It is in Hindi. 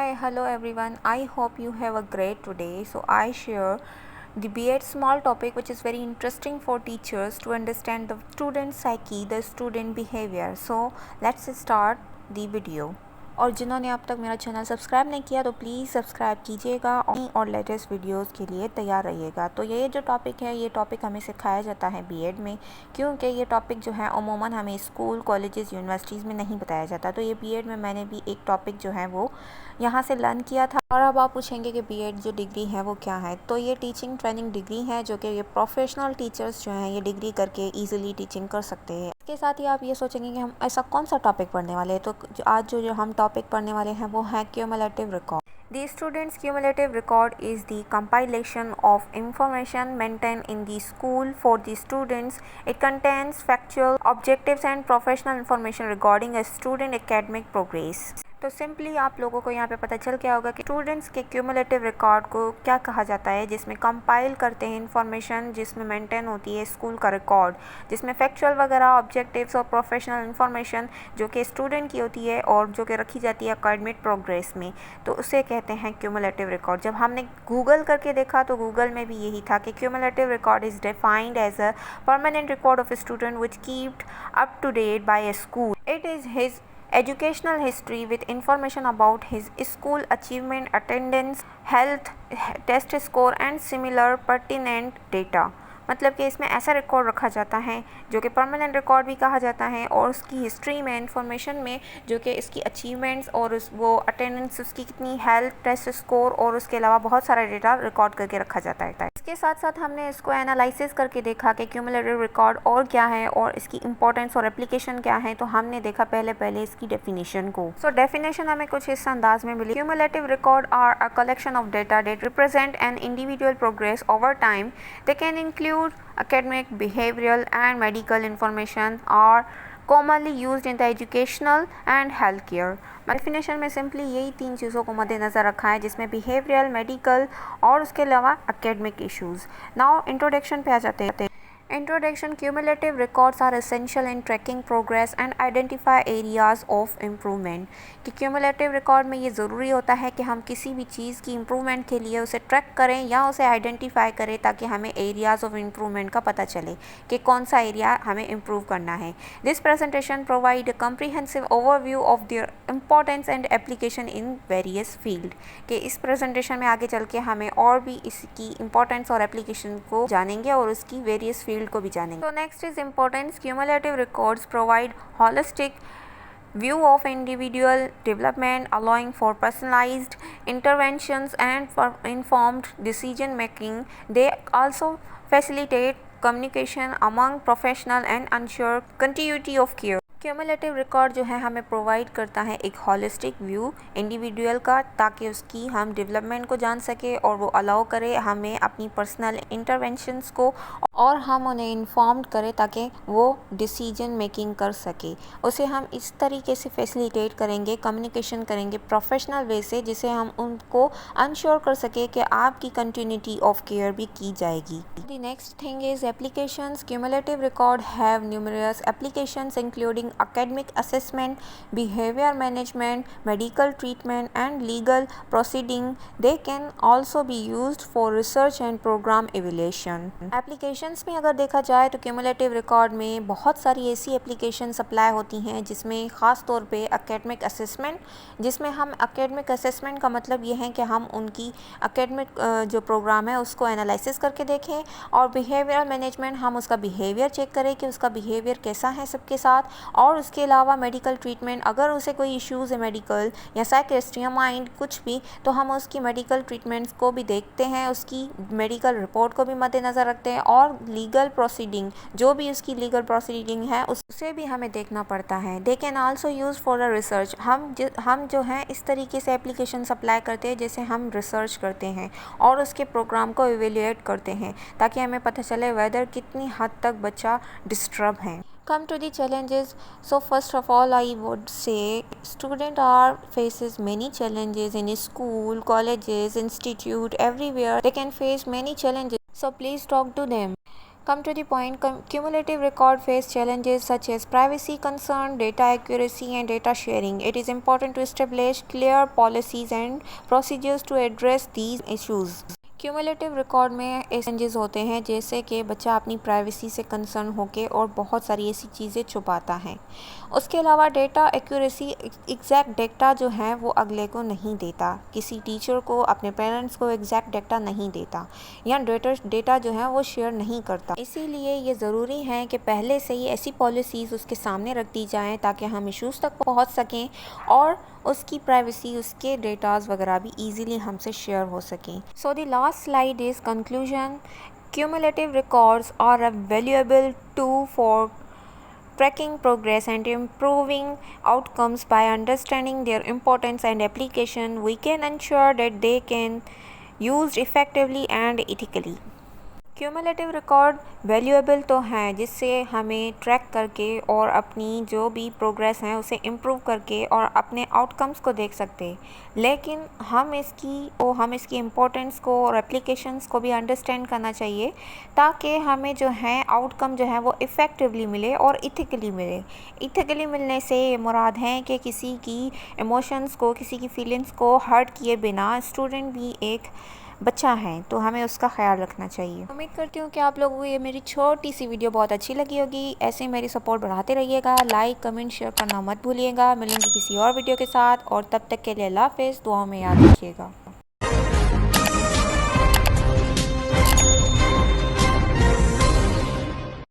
Hi, hello everyone. I hope you have a great today. So I share the B.Ed small topic which is very interesting for teachers to understand the student psyche, the student behavior. So let's start the video. और जिन्होंने अब तक मेरा चैनल सब्सक्राइब नहीं किया तो प्लीज़ सब्सक्राइब कीजिएगा और लेटेस्ट वीडियोस के लिए तैयार रहिएगा। तो ये जो टॉपिक है ये टॉपिक हमें सिखाया जाता है बीएड में, क्योंकि ये टॉपिक जो है अमूमन हमें स्कूल कॉलेजेस यूनिवर्सिटीज़ में नहीं बताया जाता। तो ये बीएड में मैंने भी एक टॉपिक जो है वो यहाँ से लर्न किया था। और अब आप पूछेंगे कि बीएड जो डिग्री है वो क्या है, तो ये टीचिंग ट्रेनिंग डिग्री है जो कि ये प्रोफेशनल टीचर्स जो हैं ये डिग्री करके ईजिली टीचिंग कर सकते हैं। इसके साथ ही आप ये सोचेंगे कि हम ऐसा कौन सा टॉपिक पढ़ने वाले हैं, तो आज जो हम टॉपिक पढ़ने वाले हैं वो है cumulative record. The student's cumulative record is the compilation of information maintained in the school for the students. It contains factual, objectives and professional information regarding a student academic progress. तो सिंपली आप लोगों को यहाँ पे पता चल गया होगा कि स्टूडेंट्स के क्यूमुलेटिव रिकॉर्ड को क्या कहा जाता है, जिसमें कंपाइल करते हैं इन्फॉर्मेशन, जिसमें मेंटेन होती है स्कूल का रिकॉर्ड, जिसमें फैक्चुअल वगैरह, ऑब्जेक्टिव्स और प्रोफेशनल इन्फॉर्मेशन जो कि स्टूडेंट की होती है और जो कि रखी जाती है एकेडमिक प्रोग्रेस में, तो उसे कहते हैं क्यूमुलेटिव रिकॉर्ड। जब हमने गूगल करके देखा तो गूगल में भी यही था कि cumulative record is defined as a permanent record of a student which keeped up to date by a school. It is his educational history with information about his school achievement, attendance, health, test score and similar pertinent data। मतलब कि इसमें ऐसा रिकॉर्ड रखा जाता है जो कि परमानेंट रिकॉर्ड भी कहा जाता है, और उसकी हिस्ट्री में, इंफॉर्मेशन में जो कि इसकी अचीवमेंट्स और वो अटेंडेंस, उसकी कितनी, हेल्थ, टेस्ट स्कोर और उसके अलावा बहुत सारा डेटा रिकॉर्ड करके रखा जाता है। इसके साथ साथ हमने इसको एनालिसिस करके देखा कि क्यूमुलेटिव रिकॉर्ड और क्या है और इसकी इंपॉर्टेंस और एप्लीकेशन क्या है। तो हमने देखा पहले इसकी डेफिनेशन को। सो डेफिनेशन हमें कुछ इस अंदाज में मिली। Cumulative record are a collection of data that represent an individual progress over time. They can include academic, behavioral and medical information are commonly used in the educational and healthcare। Definition में सिंपली यही तीन चीज़ों को मद्देनज़र रखा है, जिसमें बिहेवियरल, मेडिकल और उसके अलावा एकेडमिक इश्यूज़। नाउ इंट्रोडक्शन पे आ जाते हैं। Introduction: Cumulative records are essential in tracking progress and identify areas of improvement। कि cumulative record में ये ज़रूरी होता है कि हम किसी भी चीज़ की improvement के लिए उसे track करें या उसे identify करें, ताकि हमें areas of improvement का पता चले कि कौन सा area हमें improve करना है। This presentation provide a comprehensive overview of their importance and application in various field। कि इस presentation में आगे चल के हमें और भी इसकी importance और application को जानेंगे और उसकी various field को भी जानेंगे। So next is importance. Cumulative records provide holistic view of individual development, allowing for personalized interventions and for informed decision making. They also facilitate communication among professional and ensure continuity of care। Cumulative record जो है हमें प्रोवाइड करता है एक हॉलिस्टिक व्यू इंडिविजुअल का, ताकि उसकी हम डेवलपमेंट को जान सके और वो अलाउ करे हमें अपनी पर्सनल इंटरवेंशंस को, और हम उन्हें इन्फॉर्म्ड करें ताकि वो डिसीजन मेकिंग कर सके। उसे हम इस तरीके से फैसिलिटेट करेंगे, कम्युनिकेशन करेंगे प्रोफेशनल वे से, जिसे हम उनको अंश्योर कर सके कि आपकी कंटिन्यूटी ऑफ केयर भी की जाएगी। The next thing is applications. Cumulative record have numerous applications including academic assessment, behavior management, medical treatment and legal proceeding. They can also be used for research and program evaluation। Applications में अगर देखा जाए तो cumulative record में बहुत सारी ऐसी applications अप्लाई होती हैं, जिसमें ख़ास तौर पे academic assessment, जिसमें हम academic assessment का मतलब ये है कि हम उनकी academic जो प्रोग्राम है उसको एनालिसिस करके देखें, और behavioral management हम उसका behavior चेक करें कि उसका behavior कैसा है सबके साथ, और उसके अलावा मेडिकल ट्रीटमेंट, अगर उसे कोई इश्यूज़ है मेडिकल या साइकेस्ट्री या माइंड कुछ भी, तो हम उसकी मेडिकल ट्रीटमेंट्स को भी देखते हैं, उसकी मेडिकल रिपोर्ट को भी मद्देनज़र रखते हैं, और लीगल प्रोसीडिंग, जो भी उसकी लीगल प्रोसीडिंग है उसे भी हमें देखना पड़ता है। They can also use for a research. हम जो हैं इस तरीके से एप्लीकेशन अप्लाई करते हैं जैसे हम रिसर्च करते हैं और उसके प्रोग्राम को इवेल्युएट करते हैं, ताकि हमें पता चले वेदर कितनी हद तक बच्चा डिस्टर्ब है। Come to the challenges. So first of all I would say student are faces many challenges in school, colleges, institute, everywhere they can face many challenges, so please talk to them. Come to the point, cumulative record face challenges such as privacy concern, data accuracy, and data sharing. It is important to establish clear policies and procedures to address these issues. Cumulative record में ऐसे चेंजेस होते हैं जैसे कि बच्चा अपनी प्राइवेसी से कंसर्न होके और बहुत सारी ऐसी चीज़ें छुपाता है। उसके अलावा डेटा एक्यूरेसी, एग्जैक्ट डेटा जो है वो अगले को नहीं देता, किसी टीचर को, अपने पेरेंट्स को एग्जैक्ट डेटा नहीं देता या डेटा जो है वो शेयर नहीं करता। इसीलिए ये ज़रूरी है कि पहले से ही ऐसी पॉलिसीज़ उसके सामने रख दी जाएँ ताकि हम इश्यूज़ तक पहुँच सकें और उसकी प्राइवेसी, उसके डेटाज वगैरह भी ईजीली हमसे शेयर हो सकें। So the last slide is conclusion. Cumulative records are a valuable tool for tracking progress and improving outcomes. By understanding their importance and application, we can ensure that they can used effectively and ethically. Cumulative record valuable तो हैं, जिससे हमें ट्रैक करके और अपनी जो भी प्रोग्रेस है उसे इम्प्रूव करके और अपने आउटकम्स को देख सकते हैं, लेकिन हम इसकी इम्पोर्टेंस को और एप्लीकेशंस को भी अंडरस्टैंड करना चाहिए ताकि हमें जो है आउटकम जो है वो इफ़ेक्टिवली मिले और इथिकली मिले। इथिकली मिलने से ये मुराद है कि किसी की इमोशंस को, किसी की फीलिंग्स को हर्ट किए बिना, स्टूडेंट भी एक बच्चा है तो हमें उसका ख्याल रखना चाहिए। उम्मीद करती हूँ कि आप लोगों को ये मेरी छोटी सी वीडियो बहुत अच्छी लगी होगी। ऐसे मेरी सपोर्ट बढ़ाते रहिएगा, लाइक कमेंट शेयर करना मत भूलिएगा। मिलूंगी किसी और वीडियो के साथ और तब तक के लिए अल्लाह हाफ़िज़। दुआओं में याद रखिएगा।